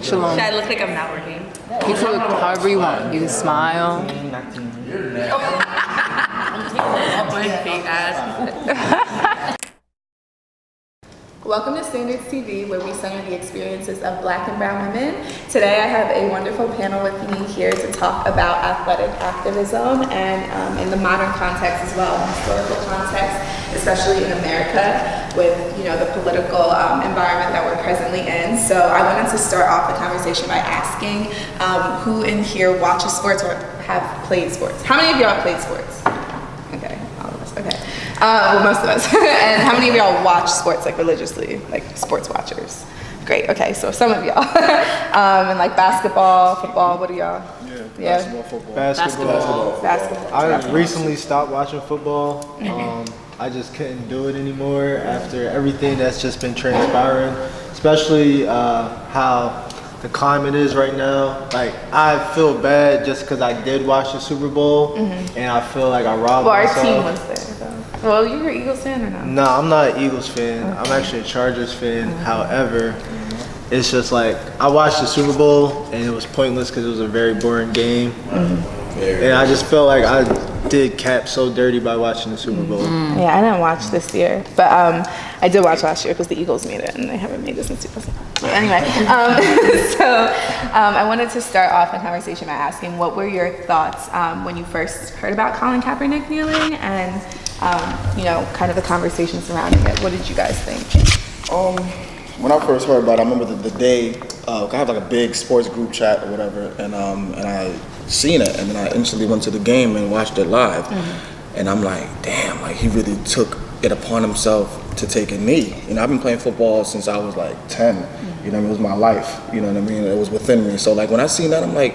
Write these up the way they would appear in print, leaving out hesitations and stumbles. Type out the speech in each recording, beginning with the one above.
Shalom. Should I look like I'm not working? You can look however you want. You can smile. My fake ass. Welcome to Standards TV, where we center the experiences of Black and brown women. Today I have a wonderful panel with me here to talk about athletic activism and in the modern context as well, historical context, especially in America with the political environment that we're presently in. So I wanted to start off the conversation by asking who in here watches sports or have played sports? How many of y'all have played sports? Okay, all of us, okay. Well, most of us. And how many of y'all watch sports like religiously, like sports watchers? Great, okay, so some of y'all. And like basketball, football, what do y'all? Yeah, basketball, football. Basketball. I recently stopped watching football. I just couldn't do it anymore after everything that's just been transpiring, especially how the climate is right now. Like, I feel bad just because I did watch the Super Bowl, and I feel like I robbed myself. Our team was there, though. Well, you're an Eagles fan or no? No, I'm not an Eagles fan. Okay. I'm actually a Chargers fan. However, it's just like, I watched the Super Bowl, and it was pointless because it was a very boring game. And I just felt like I did Cap so dirty by watching the Super Bowl. Yeah, I didn't watch this year, but I did watch last year because the Eagles made it, and they haven't made it since 2000. Anyway, I wanted to start off the conversation by asking, what were your thoughts when you first heard about Colin Kaepernick kneeling, and kind of the conversation surrounding it? What did you guys think? When I first heard about it, I remember the day, I have like a big sports group chat or whatever, and I seen it, and then I instantly went to the game and watched it live. And I'm like, damn, like he really took it upon himself to take a knee. I've been playing football since I was like 10. It was my life, you know what I mean? It was within me. So like when I seen that, I'm like,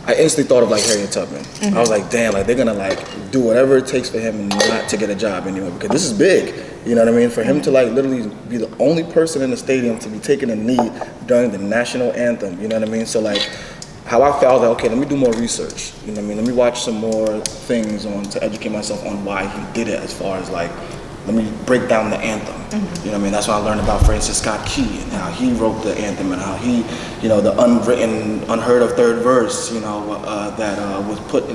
I instantly thought of like Harriet Tubman. I was like, damn, like they're gonna like do whatever it takes for him not to get a job anymore, because this is big. You know what I mean? For him to like literally be the only person in the stadium to be taking a knee during the national anthem, you know what I mean? So like, how I felt, like, okay, let me do more research. You know what I mean? Let me watch some more things to educate myself on why he did it, as far as like, let me break down the anthem. You know what I mean? That's when I learned about Francis Scott Key and how he wrote the anthem, and how he, the unwritten, unheard of third verse, that was put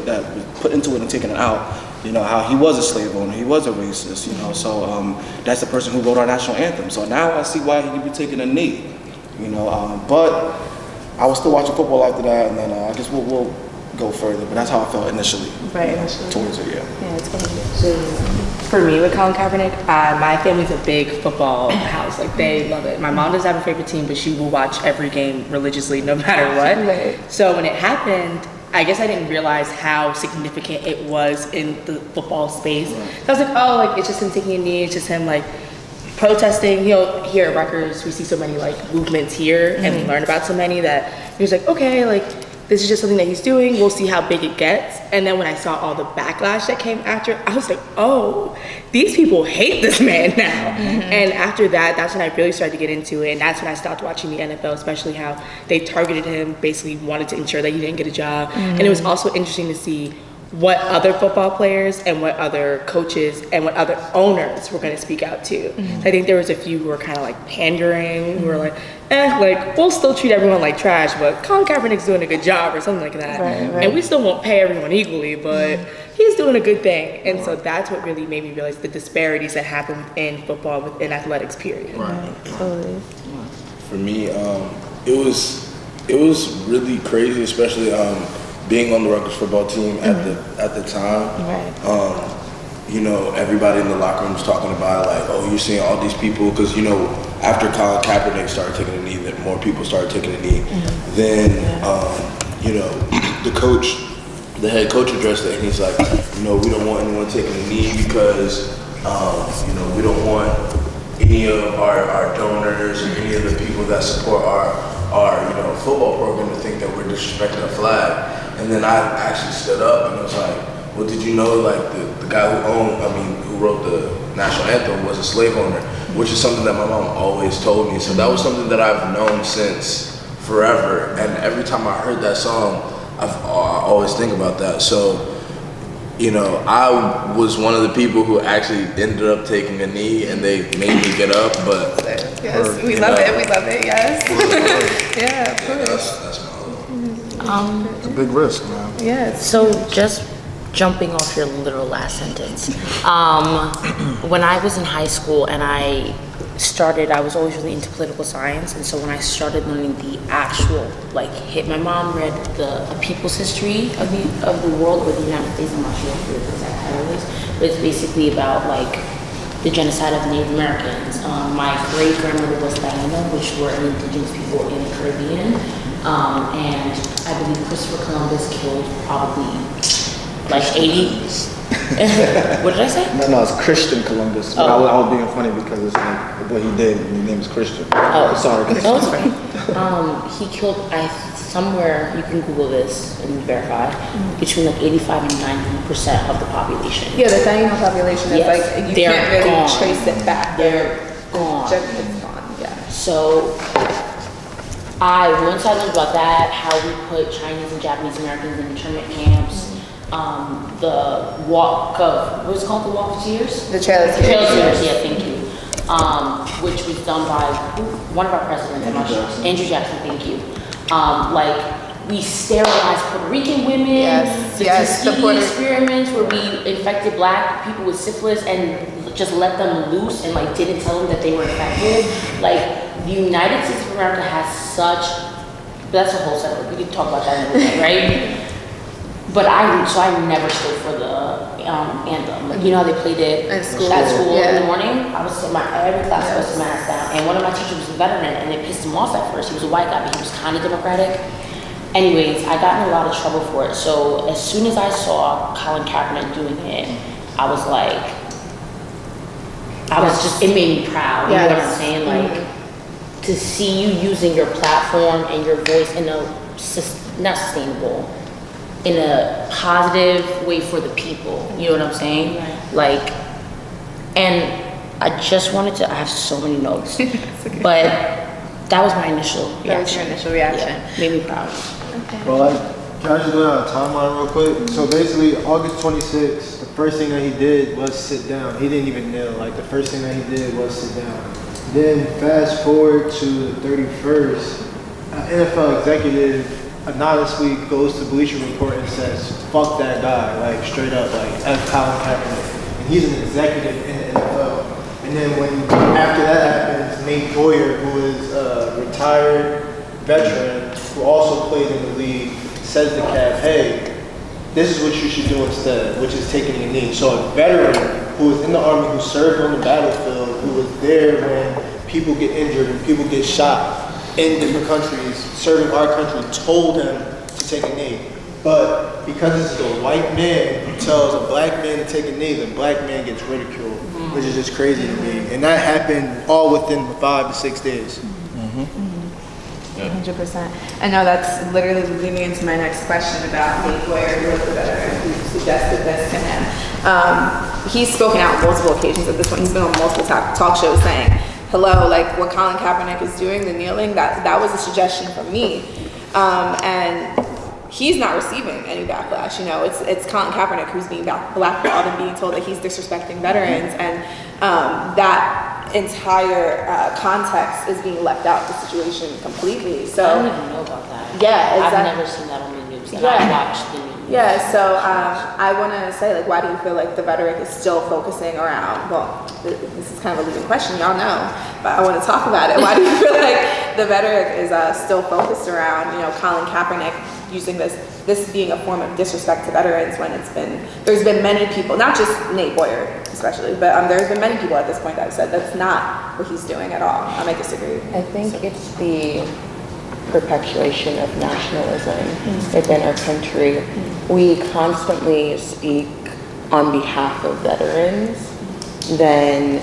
into it and taken it out. How he was a slave owner, he was a racist, so that's the person who wrote our national anthem. So now I see why he could be taking a knee, but I was still watching football after that, and then I guess we'll go further, but that's how I felt initially. Right, initially. Towards it, yeah. Yeah, it's going to be. For me, with Colin Kaepernick, my family's a big football house. Like, they love it. My mom doesn't have a favorite team, but she will watch every game religiously, no matter what. Right. So when it happened, I guess I didn't realize how significant it was in the football space. So I was like, oh, like, it's just him taking a knee, it's just him, like, protesting. Here at Rutgers, we see so many, like, movements here, and we learn about so many that he was like, okay, like, this is just something that he's doing, we'll see how big it gets. And then when I saw all the backlash that came after, I was like, oh, these people hate this man now. And after that, that's when I really started to get into it, and that's when I stopped watching the NFL, especially how they targeted him, basically wanted to ensure that he didn't get a job. And it was also interesting to see what other football players and what other coaches and what other owners were going to speak out to. I think there was a few who were kind of like pandering, who were like, like, we'll still treat everyone like trash, but Colin Kaepernick's doing a good job or something like that. Right. And we still won't pay everyone equally, but he's doing a good thing. And so that's what really made me realize the disparities that happen in football, within athletics, period. Right, totally. For me, it was really crazy, especially being on the Rutgers football team at the time. Right. Everybody in the locker room was talking about like, oh, you're seeing all these people, because after Colin Kaepernick started taking a knee, then more people started taking a knee. Then the head coach addressed it, and he's like, we don't want anyone taking a knee because we don't want any of our donors or any of the people that support our football program to think that we're disrespecting the flag. And then I actually stood up and I was like, well, did you know, like, the guy who wrote the national anthem was a slave owner, which is something that my mom always told me. So that was something that I've known since forever. And every time I heard that song, I always think about that. So, I was one of the people who actually ended up taking a knee, and they made me get up, but... Yes, we love it, yes. Yeah, of course. That's my hope. It's a big risk, man. Yes. So just jumping off your literal last sentence, when I was in high school and I was always really into political science, and so when I started learning the actual, my mom read a people's history of the world or the United States. I'm not sure what the exact title is, but it's basically about the genocide of Native Americans. My great grandmother was Taino, which were indigenous people in the Caribbean, and I believe Christopher Columbus killed probably 80. What did I say? No, it's Christian Columbus. But I was being funny because it's what he did. His name is Christian. Oh, sorry. No, it's okay. He killed, somewhere, you can Google this and verify, between 85 and 90% of the population. Yeah, the Taino population is Yes, you they're can't really gone. trace it back. They're gone. It's gone, yeah. So, once I learned about that, how we put Chinese and Japanese Americans in internment camps, the walk of, what was it called, the Walk of Tears? The Trail of Trail of Tears. Tears, yeah, thank you. Which was done by one of our presidents, I'm not sure, Andrew Jackson, thank you. We sterilized Puerto Rican women, the Tuskegee experiments where we infected black people with syphilis and just let them loose and didn't tell them that they were infected. The United States of America has that's a whole separate, we could talk about that in a minute, right? But I never stood for the anthem. You know how they played it at school in the morning? I was in every class I was masked down. And one of my teachers was a veteran and it pissed him off at first. He was a white guy, but he was kind of democratic. Anyways, I got in a lot of trouble for it. So as soon as I saw Colin Kaepernick doing it, it made me proud. You know what I'm saying? To see you using your platform and your voice in not sustainable, in a positive way for the people, you know what I'm saying? Right. And I just wanted to, I have so many notes, but that was my initial reaction. That was your initial reaction. Yeah, made me proud. Okay. Well, can I just go down a timeline real quick? So basically, August 26th, the first thing that he did was sit down. He didn't even kneel. The first thing that he did was sit down. Then fast forward to the 31st, an NFL executive anonymously goes to Bleacher Report and says, "Fuck that guy," straight up, F Colin Kaepernick. And he's an executive in the NFL. And then after that happens, Nate Boyer, who is a retired veteran who also played in the league, says to Cap, "Hey, this is what you should do instead," which is taking a knee. So a veteran who was in the Army, who served on the battlefield, who was there when people get injured and people get shot in different countries, serving our country, told him to take a knee. But because this is a white man who tells a black man to take a knee, the black man gets ridiculed, which is just crazy to me. And that happened all within 5 to 6 days. 100%. I know that's literally leading into my next question about Nate Boyer, who was the veteran who suggested this to him. He's spoken out on multiple occasions at this point. He's been on multiple talk shows saying, hello, what Colin Kaepernick is doing, the kneeling, that was a suggestion from me. And he's not receiving any backlash. It's Colin Kaepernick who's being blackballed and being told that he's disrespecting veterans, and that entire context is being left out of the situation completely. So I don't even know about that. Yeah, exactly. I've never seen that on the news, and I watched the news. Yeah, so I want to say, why do you feel like the rhetoric is still focusing around, well, this is kind of a leading question, y'all know, but I want to talk about it. Why do you feel like the rhetoric is still focused around, Colin Kaepernick using this being a form of disrespect to veterans when there's been many people, not just Nate Boyer especially, but there's been many people at this point that have said that's not what he's doing at all. I disagree. I think it's the perpetuation of nationalism within our country. We constantly speak on behalf of veterans, then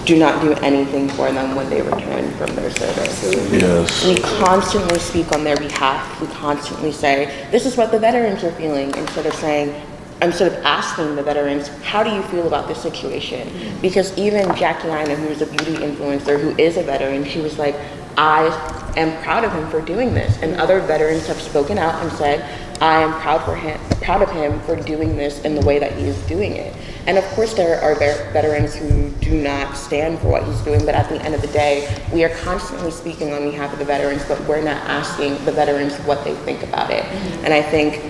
do not do anything for them when they return from their service. Yes. We constantly speak on their behalf. We constantly say, this is what the veterans are feeling, instead of saying, instead of asking the veterans, how do you feel about this situation? Because even Jackie Ina, who is a beauty influencer, who is a veteran, she was like, I am proud of him for doing this. And other veterans have spoken out and said, I am proud of him for doing this in the way that he is doing it. And of course there are veterans who do not stand for what he's doing, but at the end of the day, we are constantly speaking on behalf of the veterans, but we're not asking the veterans what they think about it. And I think,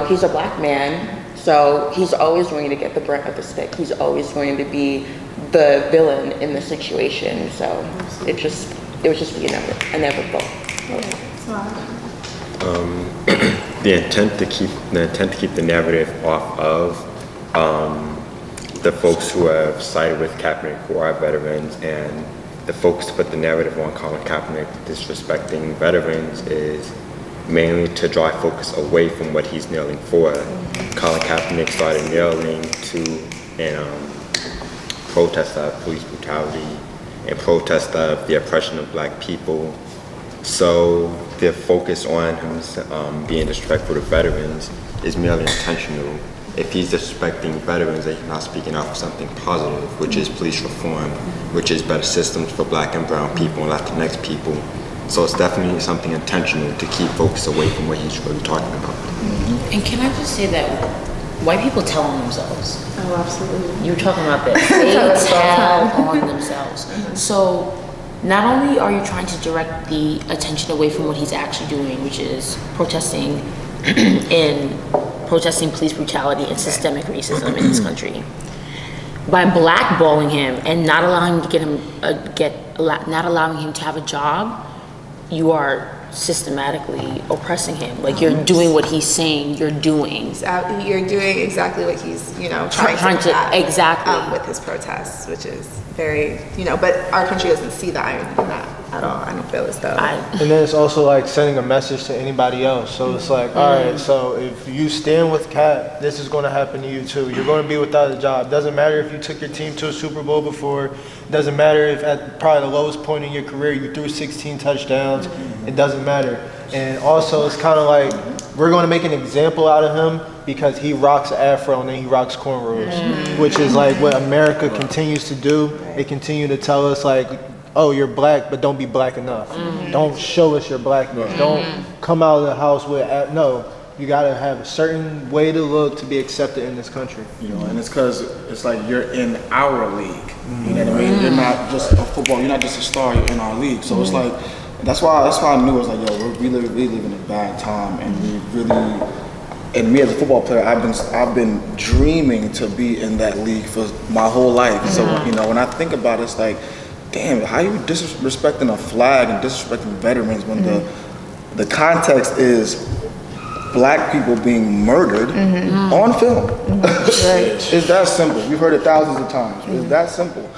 he's a Black man, so he's always going to get the brunt of the stick. He's always going to be the villain in the situation. So it would just be inevitable. The intent to keep the narrative off of the folks who have sided with Kaepernick, who are veterans, and the folks to put the narrative on Colin Kaepernick disrespecting veterans is mainly to draw focus away from what he's kneeling for. Colin Kaepernick started kneeling to protest of police brutality and protest of the oppression of Black people. So the focus on him being disrespectful to veterans is merely intentional. If he's disrespecting veterans, then he's not speaking out for something positive, which is police reform, which is better systems for Black and brown people and Latinx people. So it's definitely something intentional to keep focus away from what he's really talking about. And can I just say that white people tell on themselves. Oh, absolutely. You were talking about this. They tell on themselves. So not only are you trying to direct the attention away from what he's actually doing, which is protesting police brutality and systemic racism in this country, by blackballing him and not allowing him to not allowing him to have a job, you are systematically oppressing him. Like, you're doing what he's saying you're doing. You're doing exactly what he's, trying to combat, exactly with his protests, which is very, but our country doesn't see the irony in that at all. I don't feel as though. And then it's also like sending a message to anybody else. So it's like, all right, so if you stand with Cat, this is going to happen to you too. You're going to be without a job. Doesn't matter if you took your team to a Super Bowl before. Doesn't matter if at probably the lowest point in your career you threw 16 touchdowns. It doesn't matter. And also it's kind of like we're going to make an example out of him because he rocks afro and then he rocks cornrows, which is like what America continues to do. They continue to tell us like, oh, you're Black, but don't be Black enough. Don't show us your Blackness. Don't come out of the house with, no, you gotta have a certain way to look to be accepted in this country. And it's because it's like you're in our league. You know what I mean? You're not just a football, you're not just a star, you're in our league. So it's like, that's why I knew it was like, yo, we live in a bad time, and we really, and me as a football player, I've been dreaming to be in that league for my whole life. So when I think about it, it's like, damn, how you disrespecting a flag and disrespecting veterans when the context is Black people being murdered on film. It's that simple. We've heard it thousands of times. It's that simple.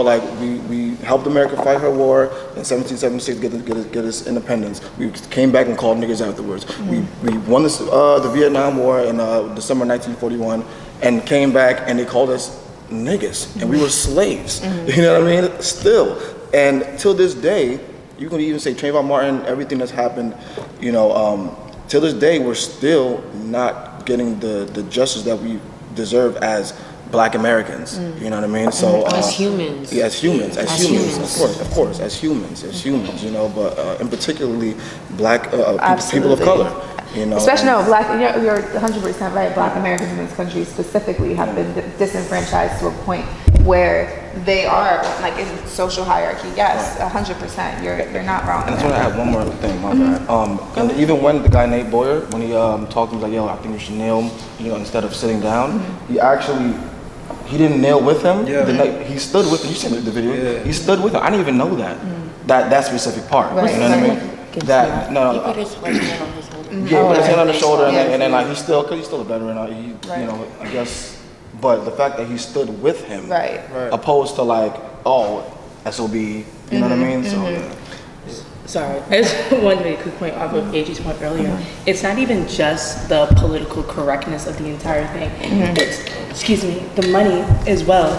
Like we helped America fight her war in 1776, get its independence. We came back and called niggas afterwards. We won the Vietnam War in December 1941 and came back and they called us niggas and we were slaves. You know what I mean? Still. And till this day, you can even say Trayvon Martin, everything that's happened, till this day, we're still not getting the justice that we deserve as Black Americans. You know what I mean? So as humans. Yeah, as humans, of course, as humans, but in particularly Black people of color. Especially Black. You're 100% right. Black Americans in this country specifically have been disenfranchised to a point where they are like in social hierarchy. Yes, 100%. You're not wrong. And I just want to add one more thing, my bad. And even when the guy Nate Boyer, when he talked to him, like, yo, I think you should kneel, instead of sitting down, he didn't kneel with him. Yeah. The night he stood with him. You seen the video? Yeah. He stood with him. I didn't even know that specific part. Right. You know what I mean? That he put his hand on his shoulder. Yeah, put his hand on the shoulder, and then like he's still a veteran. I guess. But the fact that he stood with him, right. opposed to like, SOB, you know what I mean? So. Yeah. Sorry, I just wanted to make a quick point off of AG's point earlier. It's not even just the political correctness of the entire thing. It's, the money as well.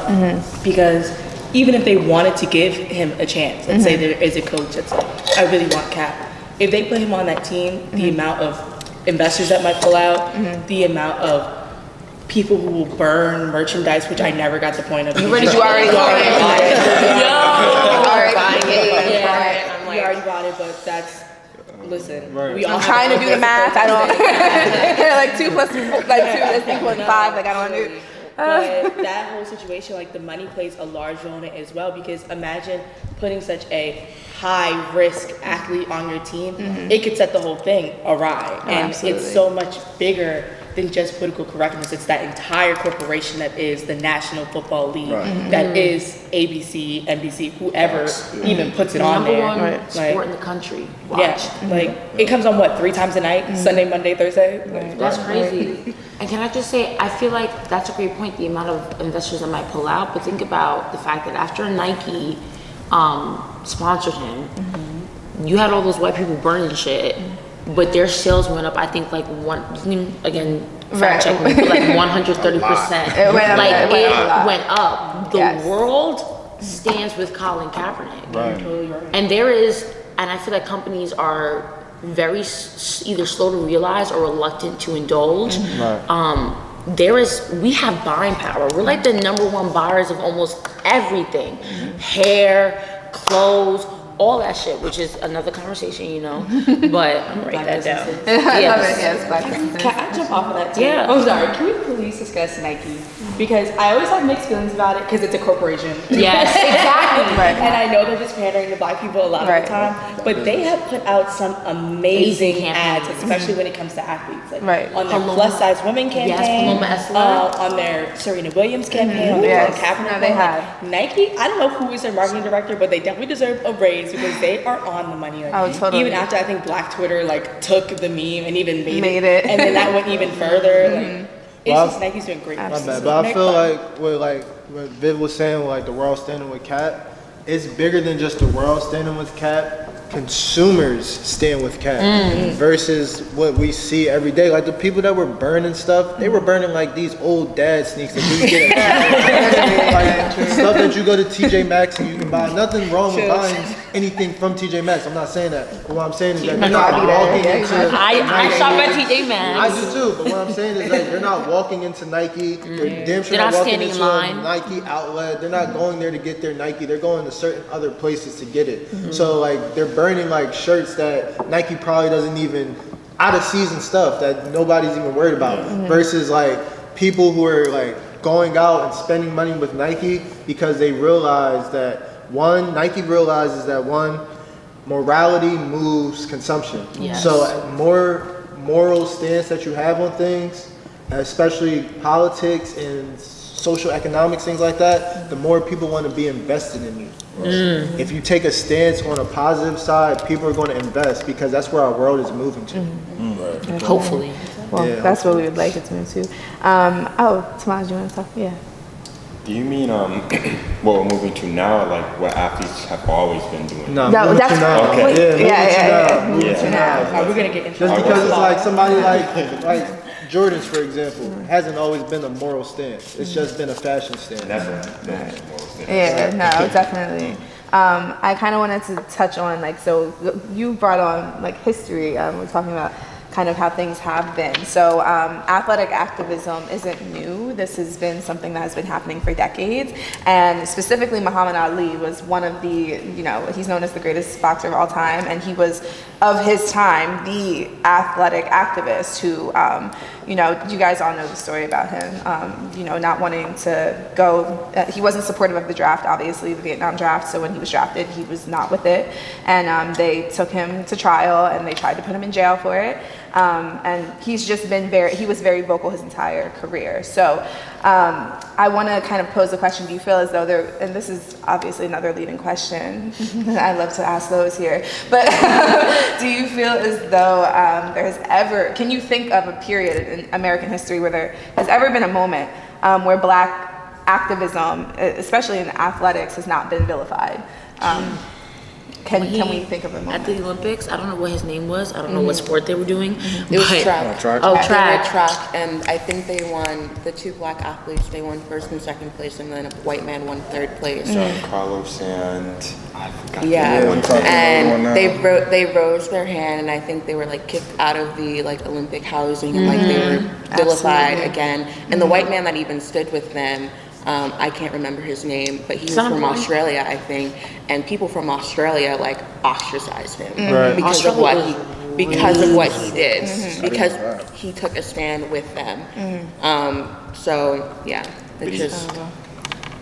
Because even if they wanted to give him a chance, let's say there is a coach that's like, I really want Cap. If they put him on that team, the amount of investors that might pull out, the amount of people who will burn merchandise, which I never got the point of. You already buying it. we already got it, but that's, listen, Right. we all I'm trying to do the math. I don't. Like 2 plus 2 is equal to 5. Like I don't do. But that whole situation, like the money plays a large role in it as well, because imagine putting such a high risk athlete on your team, it could set the whole thing awry. And it's so much bigger than just political correctness. It's that entire corporation that is the National Football League, that is ABC, NBC, whoever even puts it on Number there. one sport in the country. Watch. Yeah, like it comes on what, 3 times a night? Sunday, Monday, Thursday? Like, That's crazy. And can I just say, I feel like that's a great point, the amount of investors that might pull out, but think about the fact that after Nike sponsored him, you had all those white people burning shit, but their sales went up, I think like fact check me, like 130%. It went up. Like It went up. The Yes. world stands with Colin Kaepernick. Right. And there is, and I feel like companies are very either slow to realize or reluctant to indulge. We have buying power. We're like the number one buyers of almost everything. Hair, clothes, all that shit, which is another conversation, you know. But I'm gonna write that down. Can I jump off of that too? Yeah. Oh, sorry. Can we please discuss Nike? Because I always have mixed feelings about it because it's a corporation. Yes, exactly. And I know they're just pandering to black people a lot of the time, but they have put out some amazing ads, especially when it comes to athletes. Like on their plus size women campaign, on their Serena Williams campaign, on their Colin Kaepernick. They have. Nike, I don't know who is their marketing director, but they definitely deserve a raise because they are on the money. Like, totally. Even after I think Black Twitter like took the meme and even made it, and then that went even further. Like, it's just Nike's doing great. My bad, but I feel like what Viv was saying, with like the world standing with Cap, it's bigger than just the world standing with Cap. Consumers stand with Cap versus what we see every day. Like the people that were burning stuff, they were burning like these old dad sneaks that you get at like stuff that you go to TJ Maxx and you can buy. Nothing wrong with buying anything from TJ Maxx. I'm not saying that. But what I'm saying is that you're not walking into I shop at TJ Maxx. I do too, but what I'm saying is like you're not walking into Nike. You're damn sure They're not walking standing into in line. a Nike outlet. They're not going there to get their Nike. They're going to certain other places to get it. So like they're burning like shirts that Nike probably doesn't even out of season stuff that nobody's even worried about. Versus like people who are like going out and spending money with Nike because they realize that Nike realizes that morality moves consumption. Yes. So more moral stance that you have on things, especially politics and social economics, things like that, the more people want to be invested in you. If you take a stance on a positive side, people are going to invest because that's where our world is moving to. Hopefully. Well, that's what we would like it to move to. Tomas, you want to talk? Yeah. Do you mean what we're moving to now, like what athletes have always been doing? No, that's now. Okay. Moving to now. We're gonna get into Just because it's like somebody like Jordan's, for example, hasn't always been a moral stance. It's just been a fashion stance. Yeah, no, definitely. I kind of wanted to touch on so you brought on history. We're talking about kind of how things have been. So athletic activism isn't new. This has been something that has been happening for decades. And specifically Muhammad Ali was one of the, he's known as the greatest boxer of all time. And he was, of his time, the athletic activist who, you guys all know the story about him, not wanting to go, he wasn't supportive of the draft, obviously, the Vietnam draft. So when he was drafted, he was not with it. And they took him to trial and they tried to put him in jail for it. And he's just been he was very vocal his entire career. So I want to kind of pose a question. Do you feel as though and this is obviously another leading question, I love to ask those here, but do you feel as though can you think of a period in American history where there has ever been a moment where Black activism, especially in athletics, has not been vilified? Can we think of a moment? At the Olympics, I don't know what his name was. I don't know what sport they were doing. It was track. Oh, track. Track, and I think they won, the 2 Black athletes, they won first and second place, and then a white man won third place. Carlos and I forgot. And they rose their hand, and I think they were kicked out of the Olympic housing, and they were vilified again. And the white man that even stood with them I can't remember his name, but he was Son of from Colin? Australia, I think, and people from Australia like ostracized him Right. because of what he did, because Right. he took a stand with them. So yeah, it's just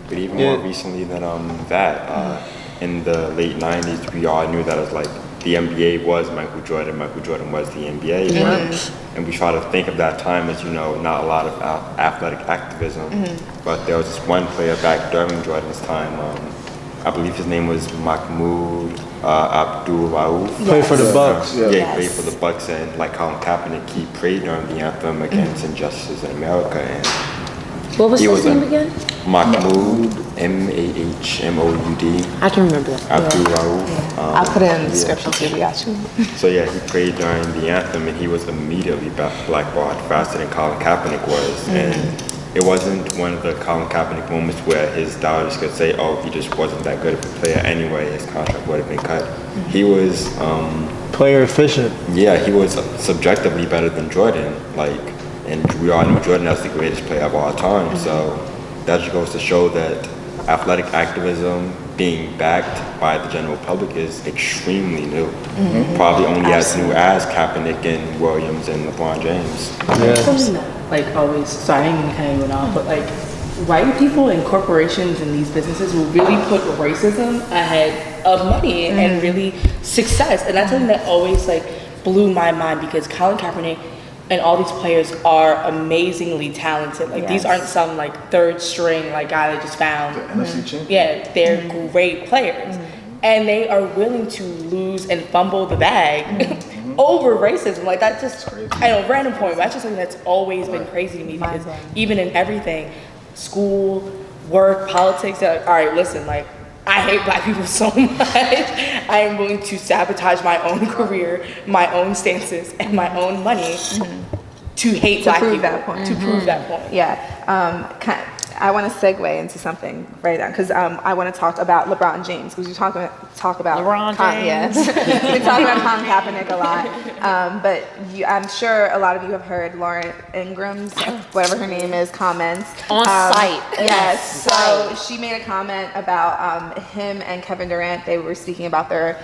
But even Yeah. more recently than in the late 90s, we all knew that it was like the NBA was Michael Jordan was the NBA. And we try to think of that time as, not a lot of athletic activism. But there was this one player back during Jordan's time, I believe his name was Mahmoud Abdul Rauf. Played for the Bucks. Yeah, he played for the Bucks, and like Colin Kaepernick, he prayed during the anthem against injustice in America. And What was he his was name a again? Mahmoud, M-A-H-M-O-U-D, I can remember that. Abdul Rauf. I'll put it in the description too. We got you. So yeah, he prayed during the anthem, and he was immediately blackballed faster than Colin Kaepernick was. And it wasn't one of the Colin Kaepernick moments where his doubters could say, "Oh, he just wasn't that good of a player anyway. His contract would have been cut." He was, Player efficient. he was subjectively better than Jordan. And we all know Jordan as the greatest player of all time. So that just goes to show that athletic activism being backed by the general public is extremely new. Probably only as new as Kaepernick and Williams and LeBron James. Something that, always, sorry, I didn't mean to kind of go on, but white people and corporations and these businesses will really put racism ahead of money and really success. And that's something that always blew my mind, because Colin Kaepernick and all these players are amazingly talented. These aren't some third string guy that just found. NFC champion. Yeah, they're great players. And they are willing to lose and fumble the bag over racism. That just, I know, random point, but that's just something that's always been crazy to me, because even in everything, school, work, politics, they're all right, listen, I hate black people so much. I am willing to sabotage my own career, my own stances, and my own money to hate black prove people. that point. To prove that point. Yeah, I want to segue into something right now, because I want to talk about LeBron James, because we talk about LeBron James. we talk about Colin Kaepernick a lot, but I'm sure a lot of you have heard Lauren Ingram's, whatever her name is, comments On site. Yes, so she made a comment about him and Kevin Durant. They were speaking about their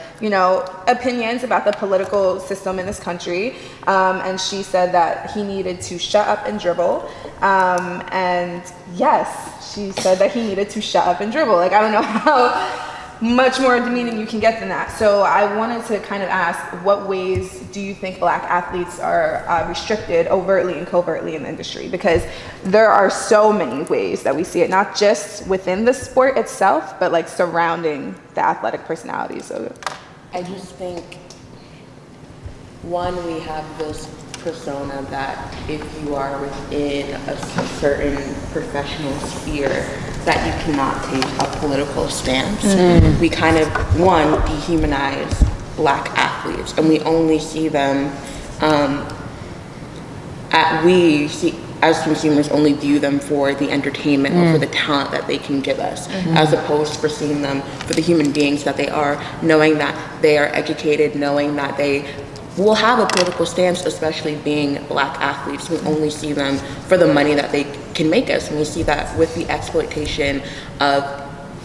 opinions about the political system in this country, and she said that he needed to shut up and dribble, and yes, she said that he needed to shut up and dribble. I don't know how much more demeaning you can get than that. So I wanted to kind of ask, what ways do you think black athletes are restricted overtly and covertly in the industry? Because there are so many ways that we see it, not just within the sport itself, but surrounding the athletic personalities of it. I just think, one, we have this persona that if you are within a certain professional sphere, that you cannot take a political stance. We kind of, one, dehumanize black athletes, and we only see them, as consumers only view them for the entertainment or for the talent that they can give us, as opposed to for seeing them for the human beings that they are, knowing that they are educated, knowing that they will have a political stance, especially being black athletes. We only see them for the money that they can make us. And we see that with the exploitation of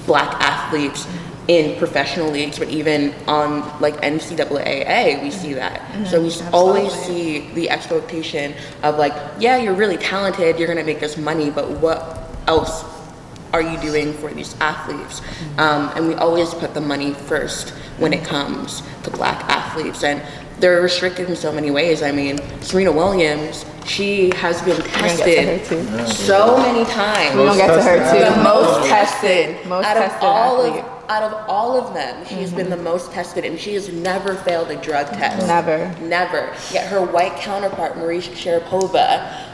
black athletes in professional leagues, but even on NCAA, we see that. So we always see the exploitation of yeah, you're really talented, you're gonna make us money, but what else are you doing for these athletes? And we always put the money first when it comes to black athletes. And they're restricted in so many ways. Serena Williams, she has been tested so many times. We don't get to her too. The most tested out of all of them. She's been the most tested, and she has never failed a drug test. Never. Yet her white counterpart, Maria Sharapova,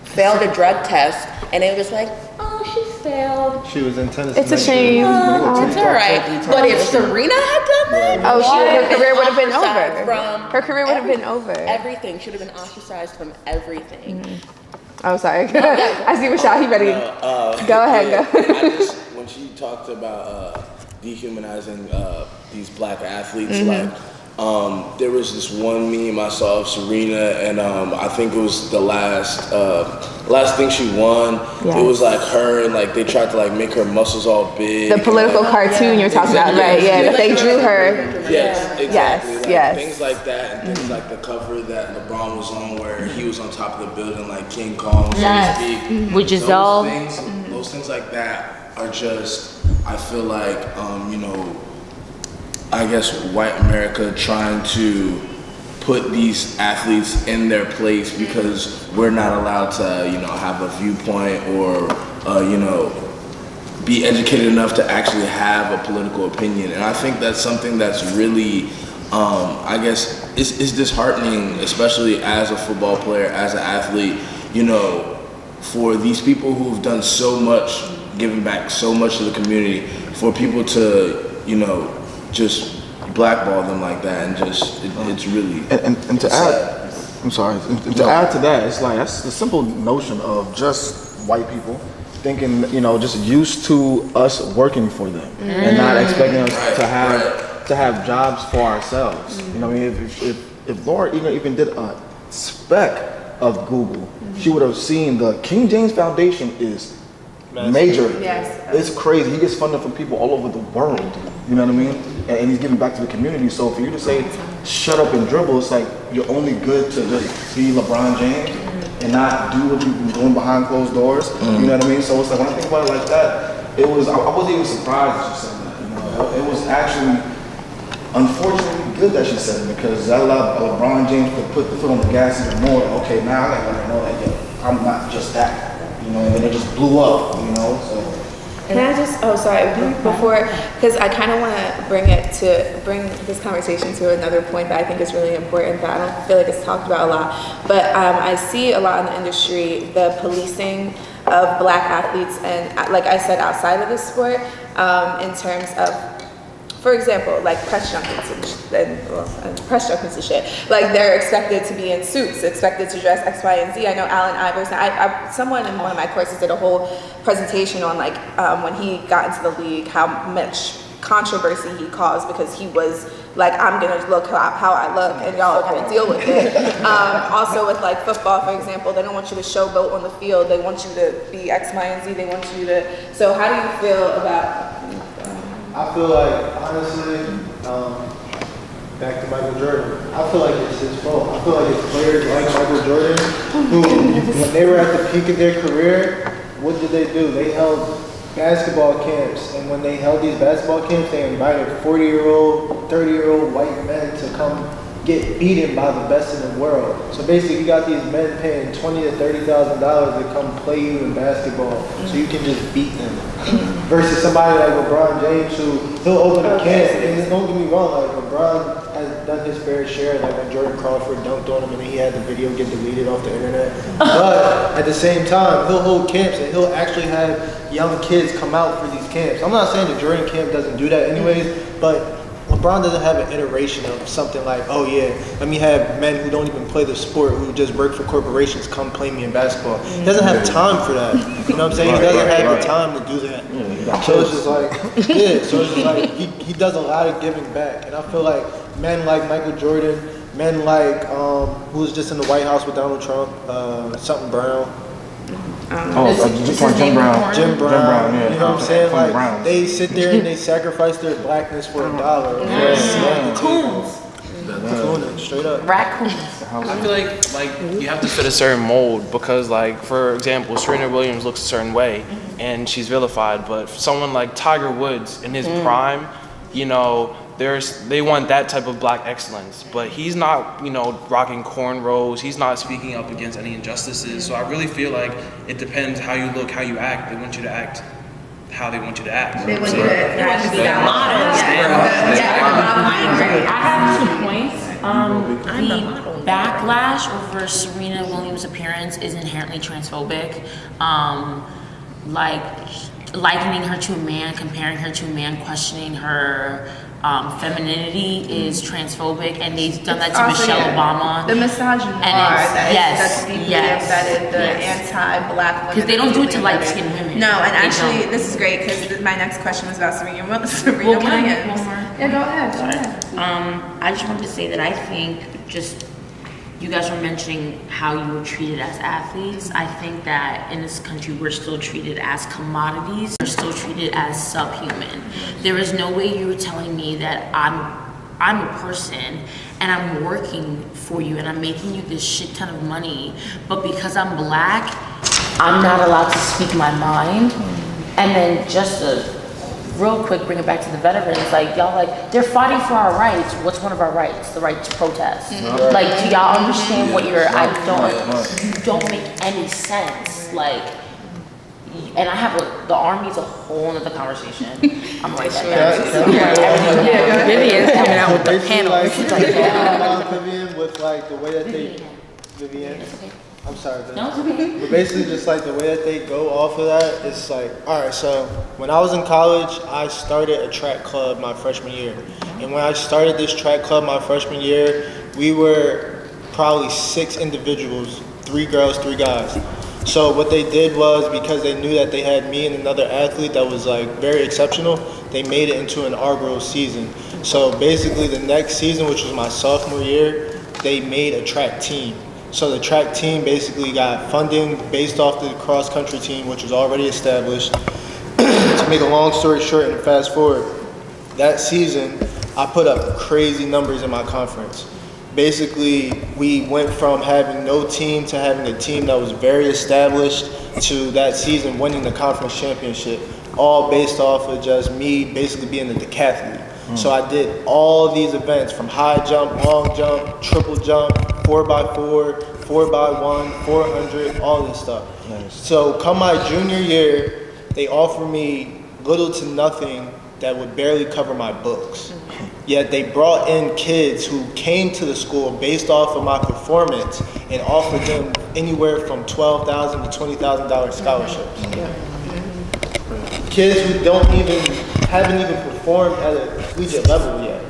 failed a drug test, and it was oh, she failed. She was in tennis. It's a shame. It's all right. But if Serena had done that, her career would have been over. From Her career would have been over. Everything should have been ostracized from everything. Oh, sorry. I see Rashad. He ready. Go ahead. Go. When she talked about dehumanizing these black athletes, there was this one meme I saw of Serena, and I think it was the last thing she won. Yes. It was like her, and like they tried to like make her muscles all big. The political cartoon you're talking about, right? Yeah, that they drew her. Yes, exactly. Yes, Like, yes. things like that, and things like the cover that LeBron was on, where he was on top of the building like King Kong, so to speak. With Giselle. Those things like that are just, I feel like, I guess white America trying to put these athletes in their place because we're not allowed to, have a viewpoint or, be educated enough to actually have a political opinion. And I think that's something that's really, I guess, is disheartening, especially as a football player, as an athlete, for these people who've done so much, given back so much to the community, for people to, just blackball them like that, and just it's really and to add, I'm sorry, and to add to that, it's like that's the simple notion of just white people thinking, just used to us working for them and not expecting us to have jobs for ourselves. I mean, if Laura even did a speck of Google, she would have seen the King James Foundation is major. Yes. It's crazy. He gets funded from people all over the world. You know what I mean? And he's giving back to the community. So for you to say, shut up and dribble, it's like you're only good to just be LeBron James and not do what you've been doing behind closed doors. You know what I mean? So it's like, when I think about it like that, I wasn't even surprised that she said that. It was actually unfortunately good that she said it, because that allowed LeBron James to put the foot on the gas even more. Okay, now I gotta let her know that I'm not just that. And then it just blew up, so. Can I just, before, because I kind of want to bring this conversation to another point that I think is really important, that I don't feel like it's talked about a lot. But I see a lot in the industry, the policing of Black athletes, and like I said, outside of the sport, in terms of, for example, like press junkets and shit. Like they're expected to be in suits, expected to dress X, Y, and Z. I know Allen Iverson. Someone in one of my courses did a whole presentation on like when he got into the league, how much controversy he caused because he was like, I'm gonna look how I look, and y'all are gonna deal with it. Also with like football, for example, they don't want you to showboat on the field. They want you to be X, Y, and Z. They want you to. So how do you feel about? I feel like, honestly, back to Michael Jordan, I feel like it's his fault. I feel like it's players like Michael Jordan who, when they were at the peak of their career, what did they do? They held basketball camps, and when they held these basketball camps, they invited 40-year-old, 30-year-old white men to come get beaten by the best in the world. So basically, you got these men paying $20,000 to $30,000 to come play you in basketball, so you can just beat them. Versus somebody like LeBron James, who he'll open a camp, and don't get me wrong, like LeBron has done his fair share, like when Jordan Crawford dunked on him and he had the video get deleted off the internet. But at the same time, he'll hold camps and he'll actually have young kids come out for these camps. I'm not saying the Jordan camp doesn't do that anyways, but LeBron doesn't have an iteration of something like, oh yeah, let me have men who don't even play the sport, who just work for corporations, come play me in basketball. He doesn't have time for that. You know what I'm saying? He doesn't have the time to do that. So it's just like, he does a lot of giving back. And I feel like men like Michael Jordan, men like, who was just in the White House with Donald Trump, something Brown. Jim Brown. Jim Brown, yeah. you know what I'm saying? Like, they sit there and they sacrifice their blackness for $1. Raccoons. Straight up. Raccoons. I feel like you have to fit a certain mold, because like, for example, Serena Williams looks a certain way and she's vilified, but for someone like Tiger Woods in his prime, they want that type of black excellence, but he's not, rocking cornrows. He's not speaking up against any injustices. So I really feel like it depends how you look, how you act. They want you to act how they want you to act. They want you to be that I have 2 points. The backlash over Serena Williams' appearance is inherently transphobic. Like likening her to a man, comparing her to a man, questioning her femininity is transphobic, and they've done that to Michelle Obama. The misogyny that's deeply embedded, the anti-black women. Because they don't do it to light-skinned women. No, and actually, this is great, because my next question was about Serena Williams. Yeah, go ahead. I just wanted to say that I think just you guys were mentioning how you were treated as athletes. I think that in this country we're still treated as commodities. We're still treated as subhuman. There is no way you were telling me that I'm a person and I'm working for you and I'm making you this shit ton of money, but because I'm black, I'm not allowed to speak my mind. And then just real quick, bring it back to the veterans, like y'all like, they're fighting for our rights. What's one of our rights? The right to protest. Like, do y'all understand what you don't make any sense. Like, and I have the army's a whole nother conversation. I'm like that. Vivian's coming out with the panel. Vivian, with like the way that Vivian. I'm sorry, Ben. No, it's okay. But basically, just like the way that they go off of that, it's like, all right, so when I was in college, I started a track club my freshman year. And when I started this track club my freshman year, we were probably 6 individuals, 3 girls, 3 guys. So what they did was, because they knew that they had me and another athlete that was like very exceptional, they made it into an inaugural season. So basically the next season, which was my sophomore year, they made a track team. So the track team basically got funding based off the cross country team, which was already established. To make a long story short and fast forward, that season I put up crazy numbers in my conference. Basically, we went from having no team to having a team that was very established to that season winning the conference championship, all based off of just me basically being a decathlete. So I did all these events from high jump, long jump, triple jump, 4x4, 4x1, 400, all this stuff. Nice. So come my junior year, they offered me little to nothing that would barely cover my books. Yet they brought in kids who came to the school based off of my performance and offered them anywhere from $12,000 to $20,000 scholarships. Kids who haven't even performed at a collegiate level yet,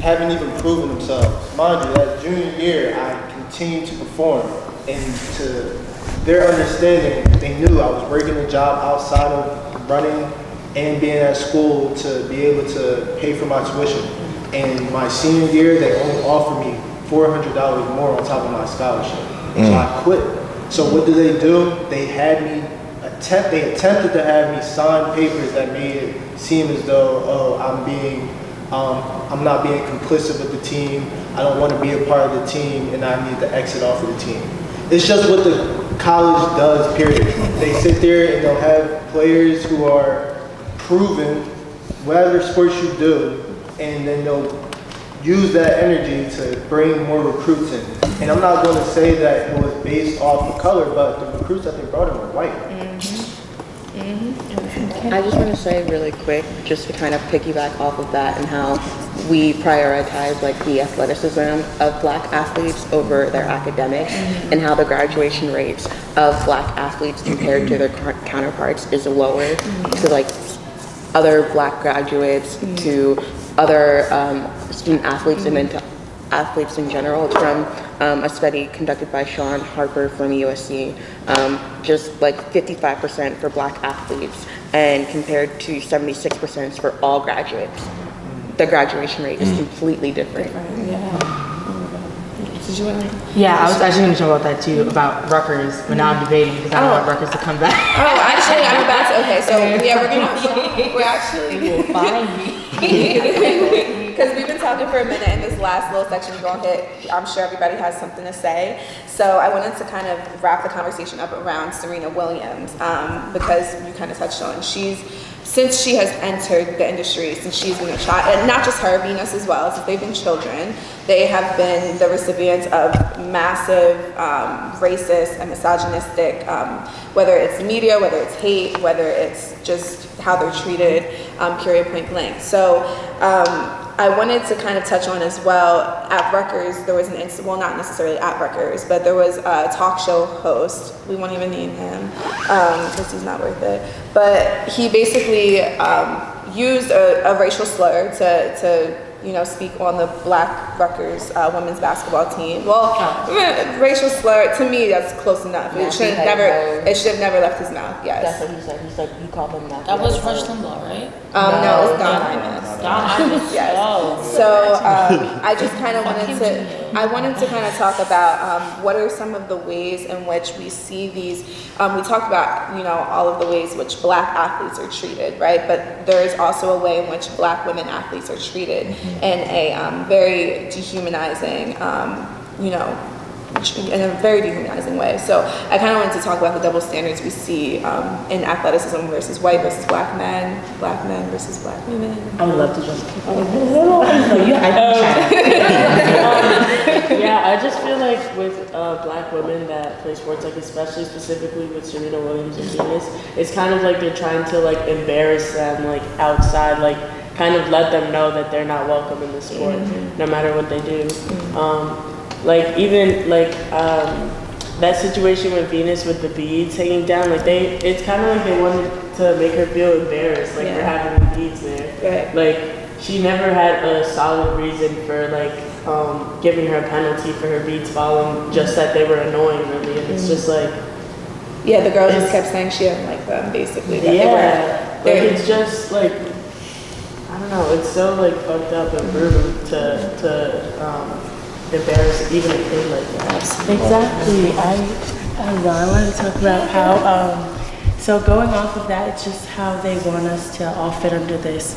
haven't even proven themselves. Mind you, that junior year, I continued to perform, and to their understanding, they knew I was working a job outside of running and being at school to be able to pay for my tuition. And my senior year, they only offered me $400 more on top of my scholarship. So I quit. So what do? They had me they attempted to have me sign papers that made it seem as though, I'm not being complicit with the team. I don't want to be a part of the team, and I need to exit off of the team. It's just what the college does, period. They sit there and they'll have players who are proven, whatever sports you do, and then they'll use that energy to bring more recruits in. And I'm not going to say that it was based off of color, but the recruits that they brought in were white. I just want to say really quick, just to kind of piggyback off of that and how we prioritize like the athleticism of black athletes over their academics, and how the graduation rates of black athletes compared to their counterparts is lower to like other black graduates, to other student athletes, and then to athletes in general. It's from a study conducted by Sean Harper from USC, just like 55% for black athletes, and compared to 76% for all graduates. The graduation rate is completely different. Yeah, I was actually going to talk about that too, about Rutgers, but now I'm debating because I don't want Rutgers to come back. Oh, actually, I'm about to. Okay, so yeah, we're actually. You will find me. Because we've been talking for a minute in this last little section we're going to hit. I'm sure everybody has something to say. So I wanted to kind of wrap the conversation up around Serena Williams, because you kind of touched on, since she has entered the industry, since she's been a child, and not just her, Venus as well, since they've been children, they have been the recipients of massive racist and misogynistic, whether it's media, whether it's hate, whether it's just how they're treated, period, point blank. So I wanted to kind of touch on as well, at Rutgers, there was well, not necessarily at Rutgers, but there was a talk show host, we won't even name him, because he's not worth it, but he basically used a racial slur to speak on the Black Rutgers women's basketball team. Well, racial slur, to me, that's close enough. It should have never left his mouth, yes. That's what he said. He said he called them that. That was Rush Limbaugh, right? No, it's Don Imus. Don Imus. Yes. Oh. So I just kind of wanted to kind of talk about what are some of the ways in which we see these. We talked about all of the ways in which Black athletes are treated, right? But there is also a way in which Black women athletes are treated in a very dehumanizing, in a very dehumanizing way. So I kind of wanted to talk about the double standards we see in athleticism versus white versus Black men versus Black women. I would love to jump. Yeah, I just feel like with Black women that play sports, like especially specifically with Serena Williams and Venus, it's kind of like they're trying to like embarrass them like outside, like kind of let them know that they're not welcome in the sport, no matter what they do. Like even like that situation with Venus with the beads hanging down, like it's kind of like they wanted to make her feel embarrassed, like for having the beads there. Right. Like she never had a solid reason for like giving her a penalty for her beads falling, just that they were annoying really, and it's just like the girl just kept saying she didn't like them, basically. It's just like I don't know, it's so like fucked up and rude to embarrass even a kid like that. Exactly. I don't know. I wanted to talk about how, so going off of that, it's just how they want us to all fit under this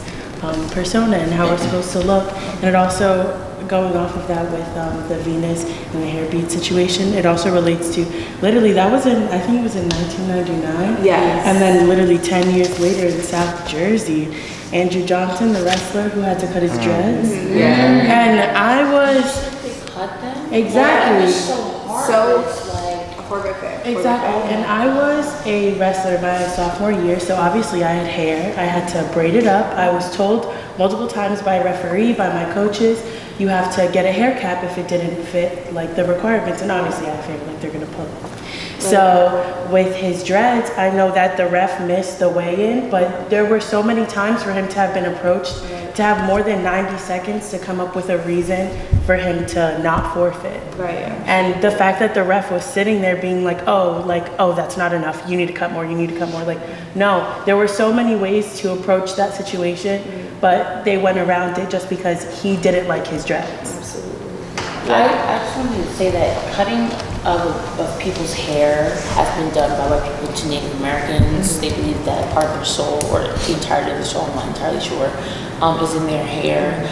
persona and how we're supposed to look. And it also, going off of that with the Venus and the hair bead situation, it also relates to, literally, that was I think it was in 1999. Yes. And then literally 10 years later in South Jersey, Andrew Johnson, the wrestler who had to cut his dreads. And I was... Cut them? Exactly. Yeah, so hard. So It's like horrific. Exactly. And I was a wrestler my sophomore year, so obviously I had hair. I had to braid it up. I was told multiple times by a referee, by my coaches, you have to get a hair cap if it didn't fit like the requirements. And obviously I figured like they're gonna pull it. So with his dreads, I know that the ref missed the weigh-in, but there were so many times for him to have been approached, to have more than 90 seconds to come up with a reason for him to not forfeit. Right. And the fact that the ref was sitting there being like, oh, that's not enough. You need to cut more. You need to cut more. Like, no, there were so many ways to approach that situation, but they went around it just because he didn't like his dreads. I just wanted to say that cutting of people's hair has been done by white people to Native Americans. They believe that part of their soul, or the entirety of the soul, I'm not entirely sure, is in their hair.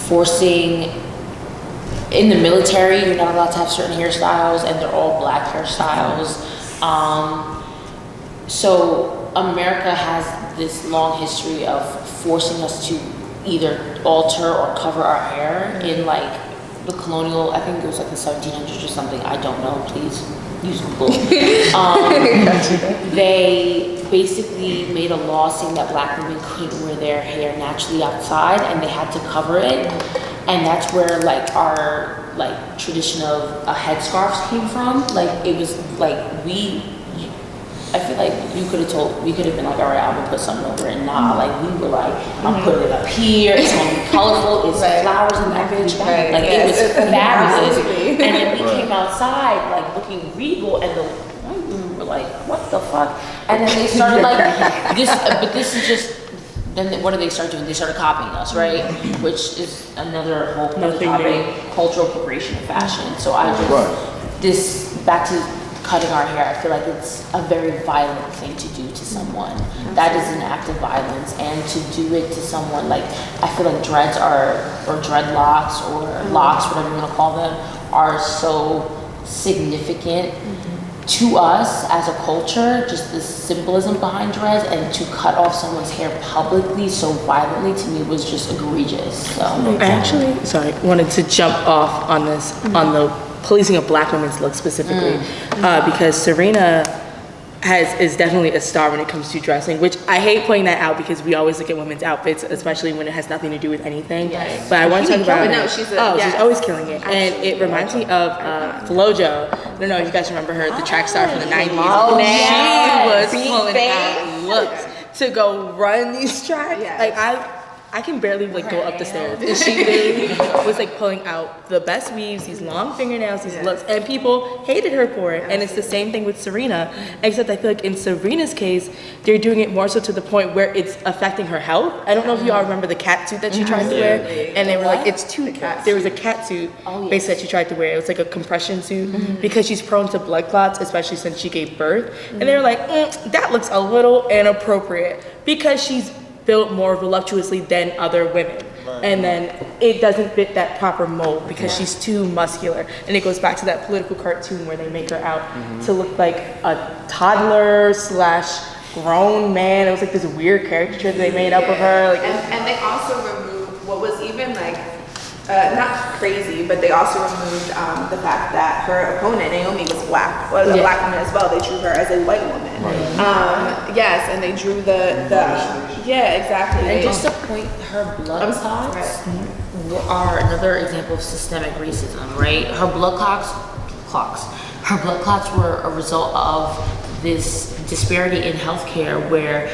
Forcing, in the military, you're not allowed to have certain hairstyles, and they're all black hairstyles. So America has this long history of forcing us to either alter or cover our hair in like the colonial, I think it was like the 1700s or something, I don't know, please use Google. They basically made a law saying that black women couldn't wear their hair naturally outside and they had to cover it. And that's where like our like tradition of headscarves came from. Like it was like I feel like we could have been like, all right, I'm gonna put something over it. Nah, like we were like, I'm putting it up here, it's gonna be colorful, it's flowers in that bitch. Like it was fabulous. And then we came outside like looking regal and the white women were like, what the fuck? And then they started like, this is just, then what do they start doing? They started copying us, right? Which is another whole topic, cultural appropriation of fashion. So back to cutting our hair, I feel like it's a very violent thing to do to someone. That is an act of violence, and to do it to someone, like, I feel like dreads or dreadlocks or locks, whatever you want to call them, are so significant to us as a culture, just the symbolism behind dreads, and to cut off someone's hair publicly so violently to me was just egregious. So I actually, wanted to jump off on this, on the policing of black women's look specifically, because Serena is definitely a star when it comes to dressing, which I hate pointing that out because we always look at women's outfits, especially when it has nothing to do with anything. Yes. But I want to talk about she's always killing it. Absolutely. And it reminds me of Flojo. I don't know if you guys remember her, the track star from the 90s. Oh, she was pulling out looks to go run these tracks. Yes. Like I can barely like go up the stairs. And she literally was like pulling out the best weaves, these long fingernails, these looks, and people hated her for it. And it's the same thing with Serena, except I feel like in Serena's case, they're doing it more so to the point where it's affecting her health. I don't know if you all remember the cat suit that she tried to wear, and they were like, it's too cat. There was a cat suit basically that she tried to wear. It was like a compression suit because she's prone to blood clots, especially since she gave birth. And they were like, that looks a little inappropriate because she's built more voluptuously than other women. And then it doesn't fit that proper mold because she's too muscular. And it goes back to that political cartoon where they make her out to look like a toddler / grown man. It was like this weird caricature they made up of her. Like, and they also removed what was even like, not crazy, but they also removed the fact that her opponent, Naomi, was a black woman as well. They drew her as a white woman. Yes, and they drew exactly. And just to point, her blood clots are another example of systemic racism, right? Her blood clots were a result of this disparity in healthcare where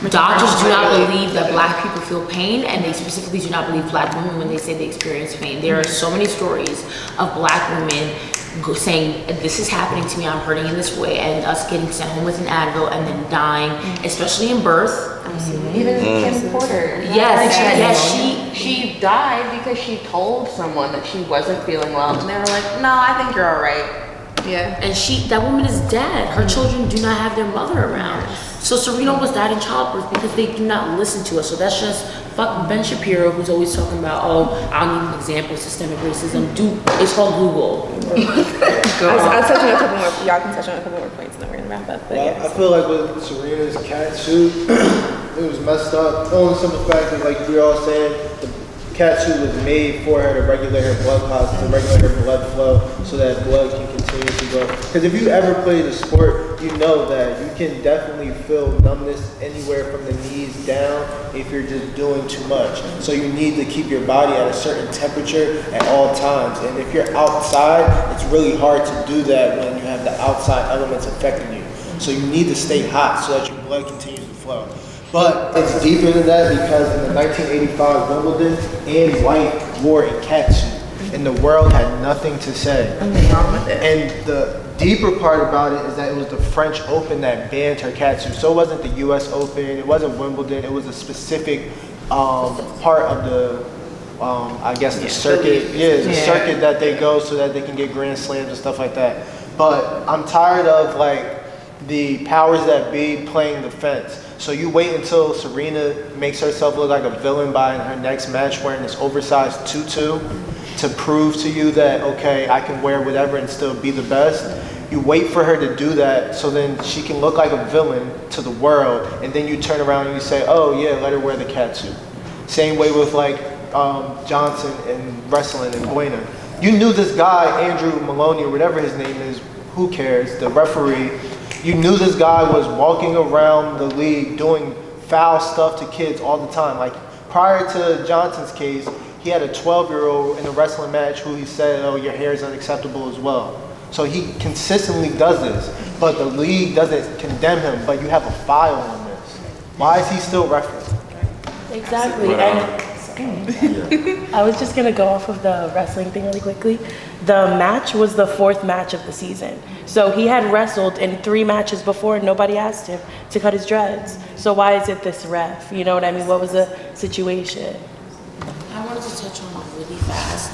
doctors do not believe that black people feel pain, and they specifically do not believe black women when they say they experience pain. There are so many stories of black women saying, this is happening to me, I'm hurting in this way, and us getting sent home with an Advil and then dying, especially in birth. Even Kim Porter. She She died because she told someone that she wasn't feeling well, and they were like, no, I think you're all right. Yeah. And that woman is dead. Her children do not have their mother around. So Serena almost died in childbirth because they do not listen to us. So that's just fuck Ben Shapiro, who's always talking about, I'll need an example of systemic racism. It's called Google. I'll touch on a couple more. Y'all can touch on a couple more points, and then we're gonna wrap up. But I feel like with Serena's cat suit, it was messed up. The only simple fact is, like we were all saying, the cat suit was made for her to regulate her blood clots, to regulate her blood flow, so that blood can continue to go. Because if you ever played a sport, you know that you can definitely feel numbness anywhere from the knees down if you're just doing too much. So you need to keep your body at a certain temperature at all times. And if you're outside, it's really hard to do that when you have the outside elements affecting you. So you need to stay hot so that your blood continues to flow. But it's deeper than that, because in the 1985 Wimbledon, Ann White wore a cat suit, and the world had nothing to say. And the deeper part about it is that it was the French Open that banned her cat suit. So it wasn't the US Open, it wasn't Wimbledon, it was a specific part of the, I guess the circuit, the circuit that they go so that they can get Grand Slams and stuff like that. But I'm tired of like the powers that be playing defense. So you wait until Serena makes herself look like a villain by her next match wearing this oversized tutu to prove to you that, okay, I can wear whatever and still be the best. You wait for her to do that so then she can look like a villain to the world, and then you turn around and you say, oh yeah, let her wear the cat suit. Same way with like Johnson and wrestling and Buena. You knew this guy, Andrew Maloney or whatever his name is, who cares, the referee. You knew this guy was walking around the league doing foul stuff to kids all the time. Like prior to Johnson's case, he had a 12-year-old in a wrestling match who he said, oh, your hair is unacceptable as well. So he consistently does this, but the league doesn't condemn him, but you have a file on this. Why is he still referenced? Exactly. I was just gonna go off of the wrestling thing really quickly. The match was the 4th match of the season. So he had wrestled in 3 matches before and nobody asked him to cut his dreads. So why is it this ref? You know what I mean? What was the situation? I wanted to touch on really fast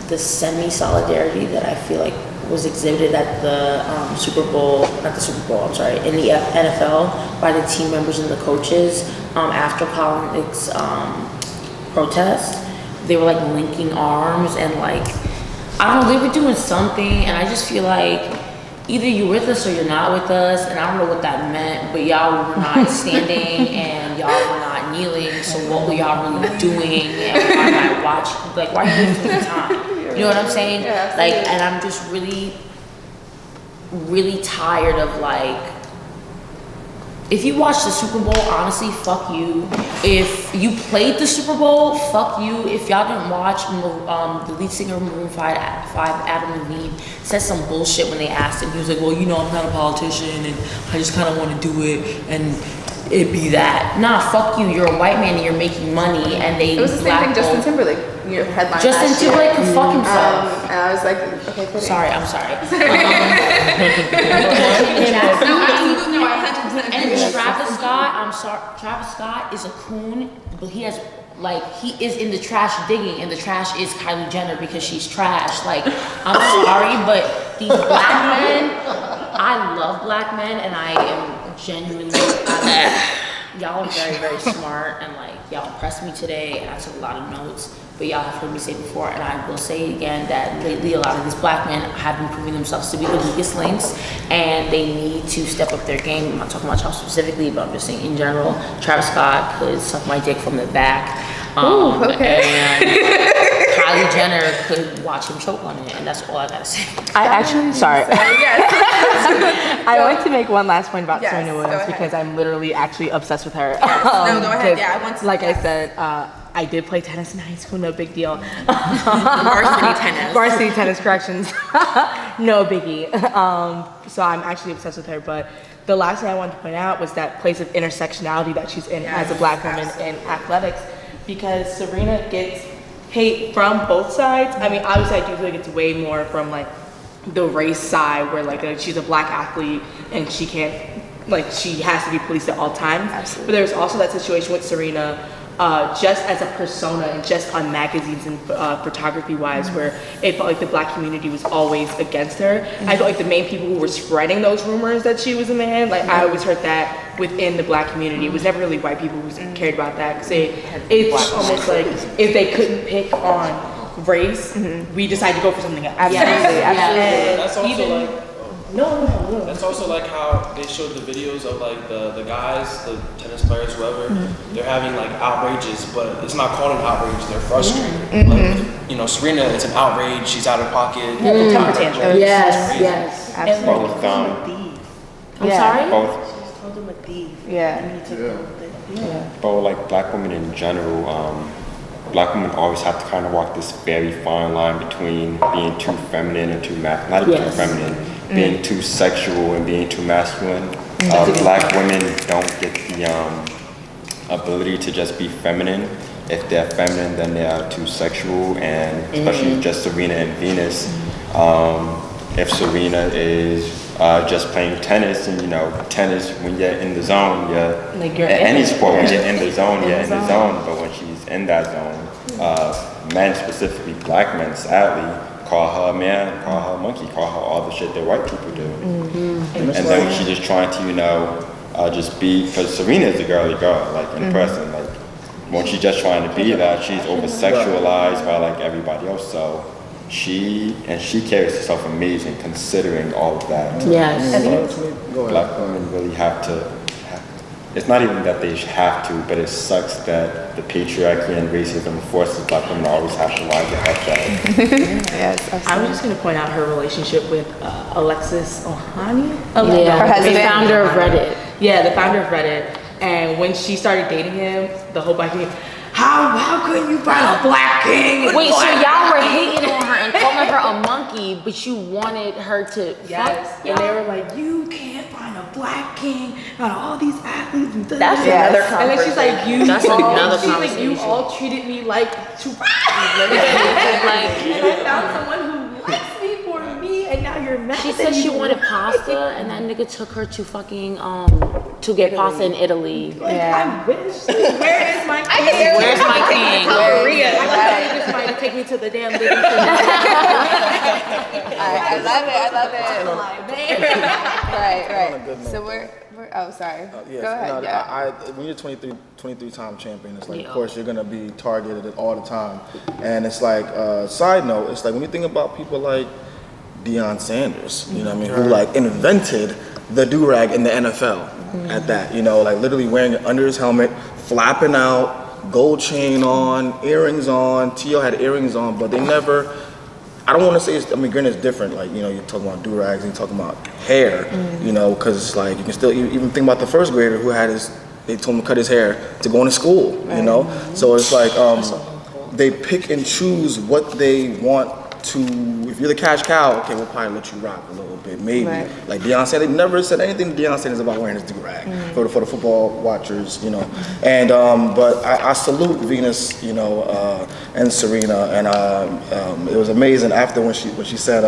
the semi-solidarity that I feel like was exhibited at the Super Bowl, not the Super Bowl, I'm sorry, in the NFL by the team members and the coaches after Colin's protest. They were like linking arms and like, I don't know, they were doing something, and I just feel like either you're with us or you're not with us, and I don't know what that meant, but y'all were not standing and y'all were not kneeling, so what were y'all really doing, and why am I watching, like why are you wasting the time? You know what I'm saying? Like, and I'm just really, really tired of like, if you watch the Super Bowl, honestly, fuck you. If you played the Super Bowl, fuck you. If y'all didn't watch, the lead singer of Maroon 5, Adam Levine, said some bullshit when they asked him. He was like, well, you know, I'm not a politician, and I just kind of want to do it. And it be that. Nah, fuck you. You're a white man and you're making money, and they It was the same thing Justin Timberlake, your headline. Justin last year. Timberlake can fuck himself. And I was like, okay, cool. Sorry, I'm sorry. And Travis Scott, I'm sorry. Travis Scott is a coon, but he has he is in the trash digging, and the trash is Kylie Jenner because she's trash. Like, I'm sorry, but these black men, I love black men, and I am genuinely. Y'all are very, very smart, and y'all impressed me today, and I took a lot of notes. But y'all have heard me say before, and I will say again that lately a lot of these black men have been proving themselves to be the weakest links, and they need to step up their game. I'm not talking about y'all specifically, but I'm just saying in general. Travis Scott could suck my dick from the back. Okay. And Kylie Jenner could watch him choke on it, and that's all I gotta say. I actually, sorry. Yes. I want to make one last point about Yes, Serena go Williams ahead. because I'm literally actually obsessed with her. Yes. No, go ahead. 'cause Yeah, I want to. Like yes. I said, I did play tennis in high school, no big deal. Varsity tennis. Varsity tennis, corrections. No biggie. So I'm actually obsessed with her, but the last thing I wanted to point out was that place of intersectionality that she's in as a black woman in athletics, because Serena gets hate from both sides. I mean, obviously I do feel like it's way more from the race side where she's a black athlete and she can't, she has to be policed at all times. Absolutely. But there's also that situation with Serena, just as a persona and just on magazines and photography wise, where it felt like the black community was always against her. I felt like the main people who were spreading those rumors that she was a man, I always heard that within the black community. It was never really white people who cared about that, because it's almost like if they couldn't pick on race, we decided to go for something else. Absolutely, absolutely. That's also Even- No. That's also how they showed the videos of the guys, the tennis players, whoever. They're having outrages, but it's not called an outrage. They're frustrated. Serena, it's an outrage. She's out of pocket. Yes. Absolutely. Both, I'm sorry? both, Told him a thief. Yeah. And he took the whole thing. but black women in general, black women always have to kind of walk this very fine line between being too feminine and too not even too feminine, being too sexual and being too masculine. Black women don't get the ability to just be feminine. If they're feminine, then they are too sexual, and especially just Serena and Venus. If Serena is just playing tennis, and tennis, when you're in the zone, any sport, when you're in the zone, you're in the zone. But when she's in that zone, men, specifically black men, sadly, call her a man, call her a monkey, call her all the shit that white people do. And then when she's just trying to, just be, because Serena is a girly girl, in person, when she's just trying to be that, she's over-sexualized by everybody else. So she carries herself amazing considering all of that. Yes. So black women really have to. It's not even that they have to, but it sucks that the patriarchy and racism forces black women to always have to rise their head up. Yes, I was just going to point out her relationship with Alexis Ohanian. Her husband. the founder of Reddit. Yeah, the founder of Reddit. And when she started dating him, the whole black thing, how couldn't you find a black king? Wait, so y'all were hating on her and calling her a monkey, but you wanted her to Yes. fuck And they y'all? were like, you can't find a black king out of all these athletes. And That's another And then she's like, That's another she's like, you conversation. all treated me like trash. Like, And I found someone who likes me for me, and now you're mad. she at said me she for wanted it. pasta, and that nigga took her to fucking to get pasta in Italy. I wish. Where is my king? Where's my king? Korea. I thought you just might have taken me to the damn living room. I love it. On a good Right. note, So we're oh, sorry. Yes, Go ahead. no, Yeah. when you're 23-time champion, it's of course you're gonna be targeted all the time. And it's side note, it's when you think about people like Deion Sanders, you know what I mean, who invented the do-rag in the NFL at that, literally wearing it under his helmet, flapping out, gold chain on, earrings on. T.O. had earrings on, but they never, I don't want to say granted it's different, you're talking about do-rags and you're talking about hair, because you can still even think about the first grader who had they told him to cut his hair to go into school, so it's they pick and choose what they want to, if you're the cash cow, okay, we'll probably let you rock a little bit, maybe. Right. Like Deion they never said anything to Deion is about wearing his do-rag for the football watchers, you know. And but I salute Venus, you know, and Serena, and it was amazing after when she said,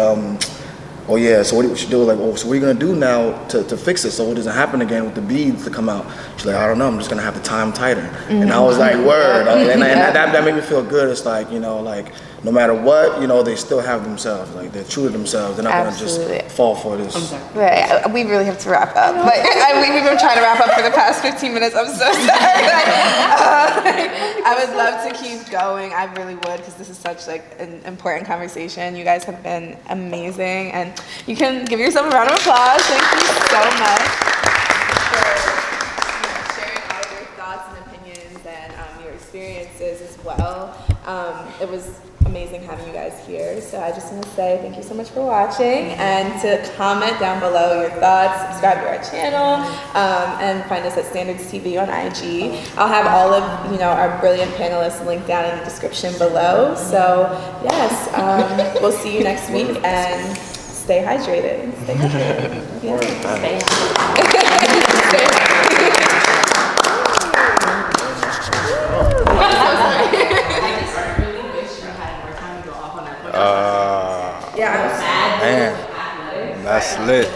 oh yeah, so what she do? Like, oh, so what are you gonna do now to fix it so it doesn't happen again with the beads to come out? She's like, I don't know, I'm just gonna have to tie them tighter. And I was like, word. And that made me feel good. It's like, you know, like no matter what, you know, they still have themselves. Like they're true to themselves. They're not Absolutely. gonna just fall for this. Right, we really have to wrap up. But we've been trying to wrap up for the past 15 minutes. I'm so sorry. I would love to keep going. I really would, because this is such like an important conversation. You guys have been amazing, and you can give yourself a round of applause. Thank you so much for sharing all of your thoughts and opinions and your experiences as well. It was amazing having you guys here. So I just want to say thank you so much for watching, and to comment down below your thoughts, subscribe to our channel, and find us at Standards TV on IG. I'll have all of our brilliant panelists linked down in the description below. So yes, we'll see you next week, and stay hydrated. Stay hydrated. Yeah. Stay hydrated. Man, that's lit.